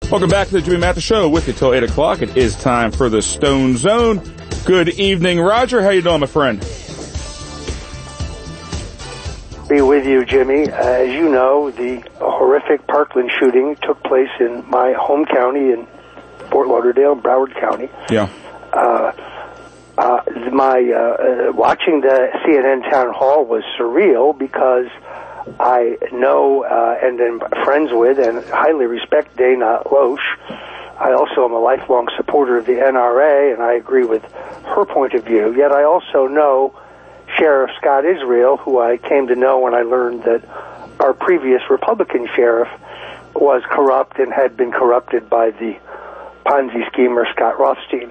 Welcome back to the Jimmy Mathis Show with you till 8 o'clock. It is time for the Stone Zone. Good evening, Roger. How you doing, my friend? Be with you, Jimmy. As you know, the horrific Parkland shooting took place in my home county in Fort Lauderdale, Broward County. Yeah. Watching the CNN town hall was surreal because I know and am friends with and highly respect Dana Loesch. I also am a lifelong supporter of the NRA, and I agree with her point of view. Yet I also know Sheriff Scott Israel, who I came to know when I learned that our previous Republican sheriff was corrupt and had been corrupted by the Ponzi schemer Scott Rothstein.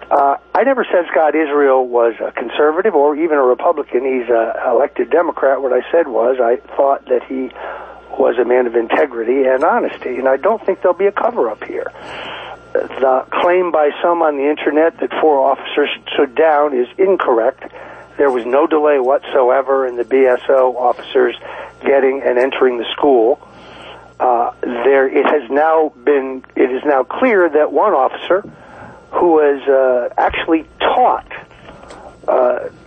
I never said Scott Israel was a conservative or even a Republican. He's an elected Democrat. What I said was I thought that he was a man of integrity and honesty, and I don't think there'll be a cover-up here. The claim by some on the Internet that 4 officers stood down is incorrect. There was no delay whatsoever in the BSO officers getting and entering the school. It is now clear that one officer who was actually taught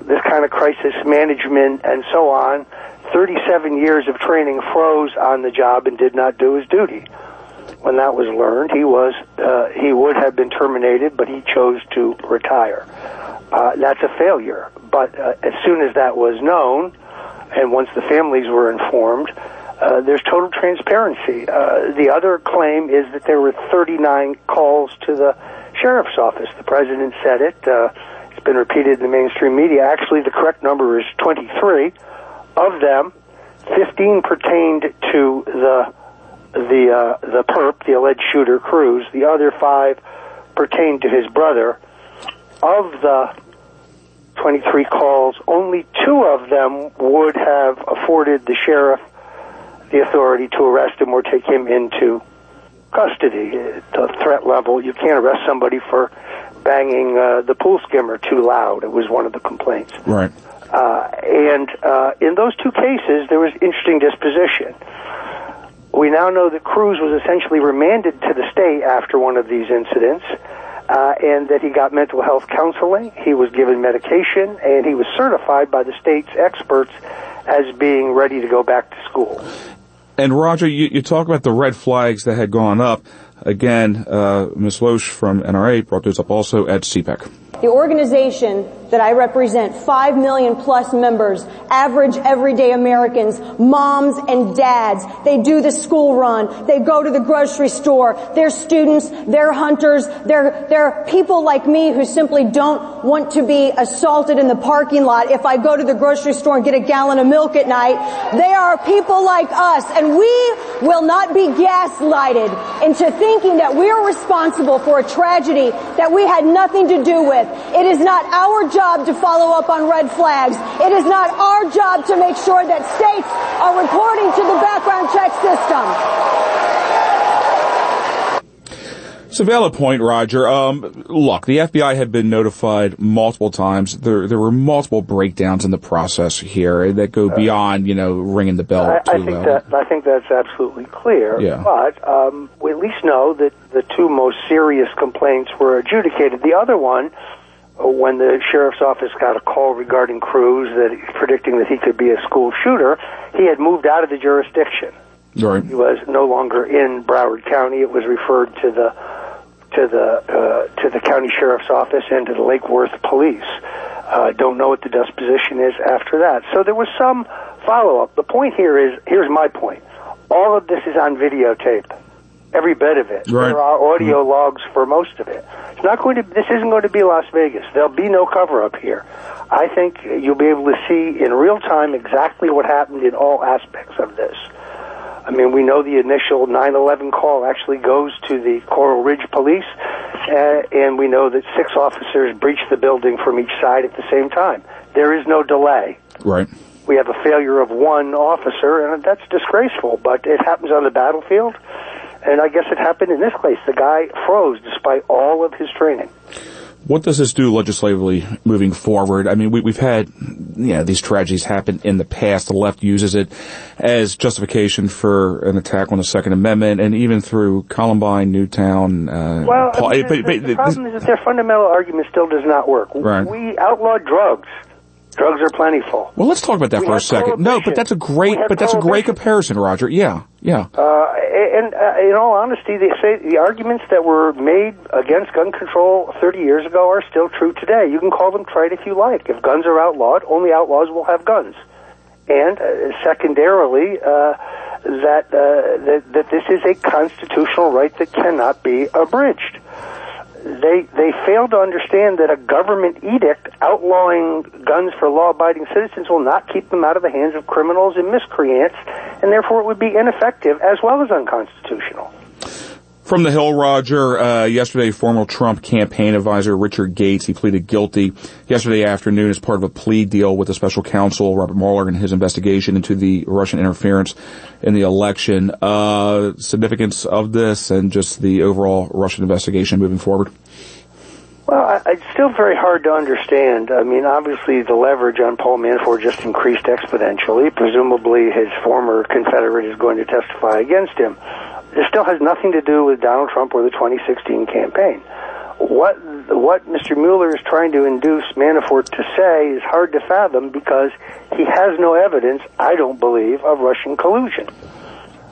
this kind of crisis management and so on, 37 years of training, froze on the job and did not do his duty. When that was learned, he would have been terminated, but he chose to retire. That's a failure. But as soon as that was known, and once the families were informed, there's total transparency. The other claim is that there were 39 calls to the sheriff's office. The president said it. It's been repeated in the mainstream media. Actually, the correct number is 23. Of them, 15 pertained to the perp, the alleged shooter, Cruz. The other 5 pertained to his brother. Of the 23 calls, only 2 of them would have afforded the sheriff the authority to arrest him or take him into custody. The threat level, you can't arrest somebody for banging the pool skimmer too loud. It was one of the complaints. Right. And in those 2 cases, there was interesting disposition. We now know that Cruz was essentially remanded to the state after one of these incidents, and that he got mental health counseling, he was given medication, and he was certified by the state's experts as being ready to go back to school. And Roger, you talk about the red flags that had gone up. Again, Ms. Loesch from NRA brought those up also at CPAC. The organization that I represent, 5 million plus members, average everyday Americans, moms and dads. They do the school run. They go to the grocery store. They're students. They're hunters. They're people like me who simply don't want to be assaulted in the parking lot if I go to the grocery store and get a gallon of milk at night. They are people like us, and we will not be gaslighted into thinking that we are responsible for a tragedy that we had nothing to do with. It is not our job to follow up on red flags. It is not our job to make sure that states are reporting to the background check system. It's a valid point, Roger. Look, the FBI had been notified multiple times. There were multiple breakdowns in the process here that go beyond, ringing the bell. I think that's absolutely clear. Yeah. But we at least know that the 2 most serious complaints were adjudicated. The other one, when the sheriff's office got a call regarding Cruz, predicting that he could be a school shooter, he had moved out of the jurisdiction. Right. He was no longer in Broward County. It was referred to the county sheriff's office and to the Lake Worth police. Don't know what the disposition is after that. So there was some follow-up. The point here is, here's my point. All of this is on videotape. Every bit of it. Right. There are audio logs for most of it. This isn't going to be Las Vegas. There'll be no cover-up here. I think you'll be able to see in real time exactly what happened in all aspects of this. I mean, we know the initial 9/11 call actually goes to the Coral Ridge police, and we know that 6 officers breached the building from each side at the same time. There is no delay. Right. We have a failure of 1 officer, and that's disgraceful, but it happens on the battlefield, and I guess it happened in this case. The guy froze despite all of his training. What does this do legislatively moving forward? I mean, we've had, these tragedies happen in the past. The left uses it as justification for an attack on the Second Amendment, and even through Columbine, Newtown. The problem is that their fundamental argument still does not work. Right. We outlawed drugs. Drugs are plentiful. Well, let's talk about that for a second. No, but that's a great comparison, Roger. Yeah. And in all honesty, they say the arguments that were made against gun control 30 years ago are still true today. You can call them trite if you like. If guns are outlawed, only outlaws will have guns. And secondarily, that this is a constitutional right that cannot be abridged. They fail to understand that a government edict outlawing guns for law-abiding citizens will not keep them out of the hands of criminals and miscreants, and therefore it would be ineffective as well as unconstitutional. From the Hill, Roger, yesterday, former Trump campaign advisor Richard Gates, he pleaded guilty yesterday afternoon as part of a plea deal with the special counsel, Robert Mueller, in his investigation into the Russian interference in the election. Significance of this and just the overall Russian investigation moving forward? Well, it's still very hard to understand. I mean, obviously the leverage on Paul Manafort just increased exponentially. Presumably his former confederate is going to testify against him. This still has nothing to do with Donald Trump or the 2016 campaign. What Mr. Mueller is trying to induce Manafort to say is hard to fathom because he has no evidence, I don't believe, of Russian collusion.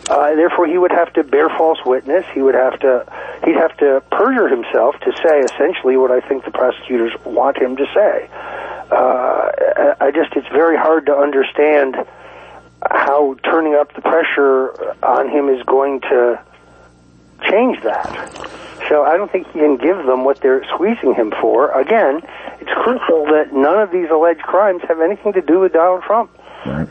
Therefore, he would have to bear false witness. He'd have to perjure himself to say essentially what I think the prosecutors want him to say. It's very hard to understand how turning up the pressure on him is going to change that. So I don't think he can give them what they're squeezing him for. Again, it's crucial that none of these alleged crimes have anything to do with Donald Trump. Right.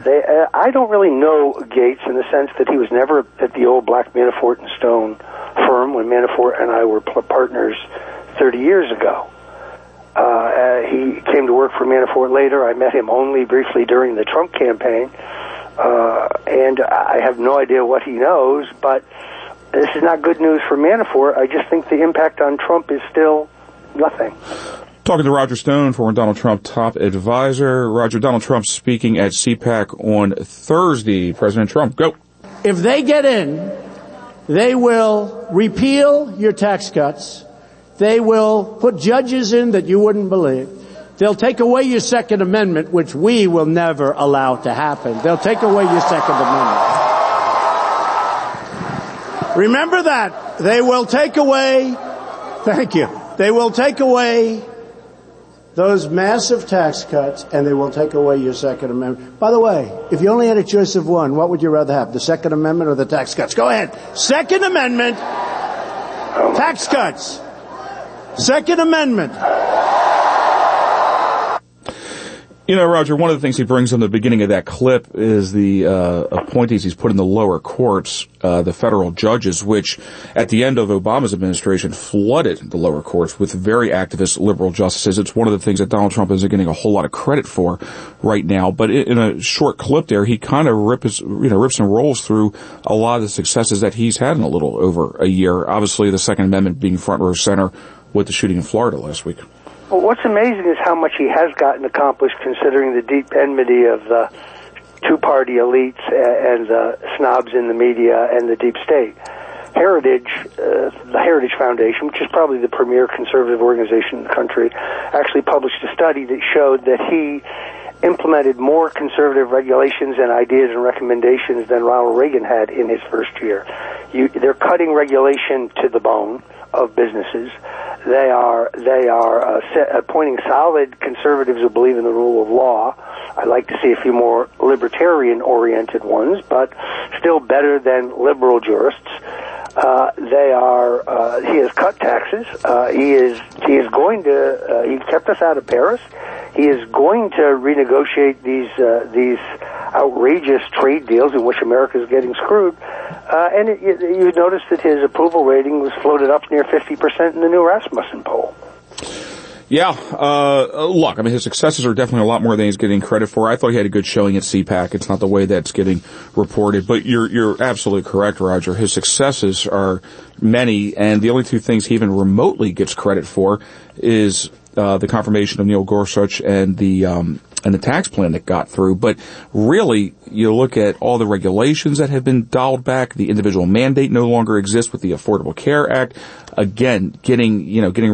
I don't really know Gates in the sense that he was never at the old Black Manafort and Stone firm when Manafort and I were partners 30 years ago. He came to work for Manafort later. I met him only briefly during the Trump campaign. And I have no idea what he knows, but this is not good news for Manafort. I just think the impact on Trump is still nothing. Talking to Roger Stone, former Donald Trump top advisor. Roger, Donald Trump speaking at CPAC on Thursday. President Trump, go. If they get in, they will repeal your tax cuts. They will put judges in that you wouldn't believe. They'll take away your Second Amendment, which we will never allow to happen. They'll take away your Second Amendment. Remember that. They will take away, thank you, they will take away those massive tax cuts, and they will take away your Second Amendment. By the way, if you only had a choice of one, what would you rather have, the Second Amendment or the tax cuts? Go ahead. Second Amendment, tax cuts. Second Amendment. Roger, one of the things he brings in the beginning of that clip is the appointees he's put in the lower courts, the federal judges, which at the end of Obama's administration flooded the lower courts with very activist liberal justices. It's one of the things that Donald Trump isn't getting a whole lot of credit for right now. But in a short clip there, he kind of rips and rolls through a lot of the successes that he's had in a little over a year. Obviously, the Second Amendment being front row center with the shooting in Florida last week. Well, what's amazing is how much he has gotten accomplished considering the deep enmity of the two-party elites and the snobs in the media and the deep state. The Heritage Foundation, which is probably the premier conservative organization in the country, actually published a study that showed that he implemented more conservative regulations and ideas and recommendations than Ronald Reagan had in his first year. They're cutting regulation to the bone of businesses. They are appointing solid conservatives who believe in the rule of law. I'd like to see a few more libertarian-oriented ones, but still better than liberal jurists. He has cut taxes. He kept us out of Paris. He is going to renegotiate these outrageous trade deals in which America is getting screwed. You notice that his approval rating was floated up near 50% in the new Rasmussen poll. Yeah, look, I mean, his successes are definitely a lot more than he's getting credit for. I thought he had a good showing at CPAC. It's not the way that's getting reported, but you're absolutely correct, Roger. His successes are many, and the only two things he even remotely gets credit for is the confirmation of Neil Gorsuch and the tax plan that got through. But really, you look at all the regulations that have been dialed back. The individual mandate no longer exists with the Affordable Care Act. Again, getting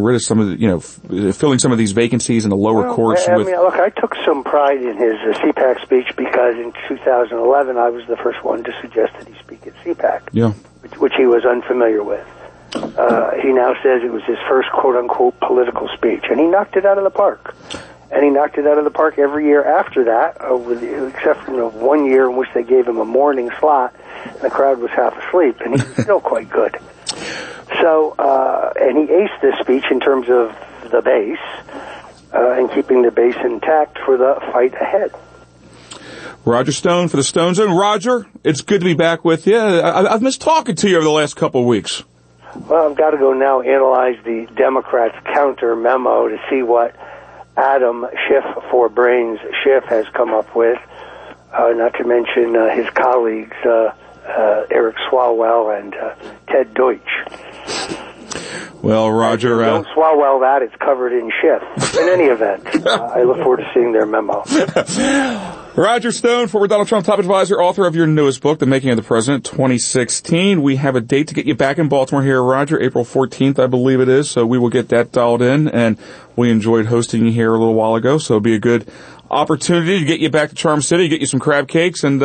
rid of some of the, filling some of these vacancies in the lower courts. Look, I took some pride in his CPAC speech because in 2011 I was the first one to suggest that he speak at CPAC. Yeah. Which he was unfamiliar with. He now says it was his first quote-unquote political speech, and he knocked it out of the park. And he knocked it out of the park every year after that, except for 1 year in which they gave him a morning slot, and the crowd was half asleep, and he was still quite good. So, and he aced this speech in terms of the base, and keeping the base intact for the fight ahead. Roger Stone for the Stone Zone. Roger, it's good to be back with you. I've missed talking to you over the last couple of weeks. Well, I've got to go now analyze the Democrats' counter memo to see what Adam Schiff for Brains Schiff has come up with, not to mention his colleagues Eric Swalwell and Ted Deutsch. Well, Roger... don't swallow that, it's covered in Schiff. In any event, I look forward to seeing their memo. Roger Stone, former Donald Trump top advisor, author of your newest book, The Making of the President, 2016. We have a date to get you back in Baltimore here, Roger, April 14th, I believe it is, so we will get that dialed in, and we enjoyed hosting you here a little while ago, so it'll be a good opportunity to get you back to Charm City, get you some crab cakes, and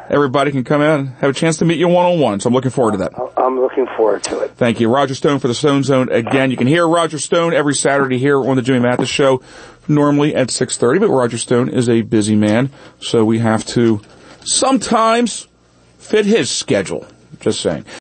everybody can come out and have a chance to meet you one-on-one, so I'm looking forward to that. I'm looking forward to it. Thank you. Roger Stone for the Stone Zone. Again, you can hear Roger Stone every Saturday here on the Jimmy Mathis Show, normally at 6:30, but Roger Stone is a busy man, so we have to sometimes fit his schedule. Just saying.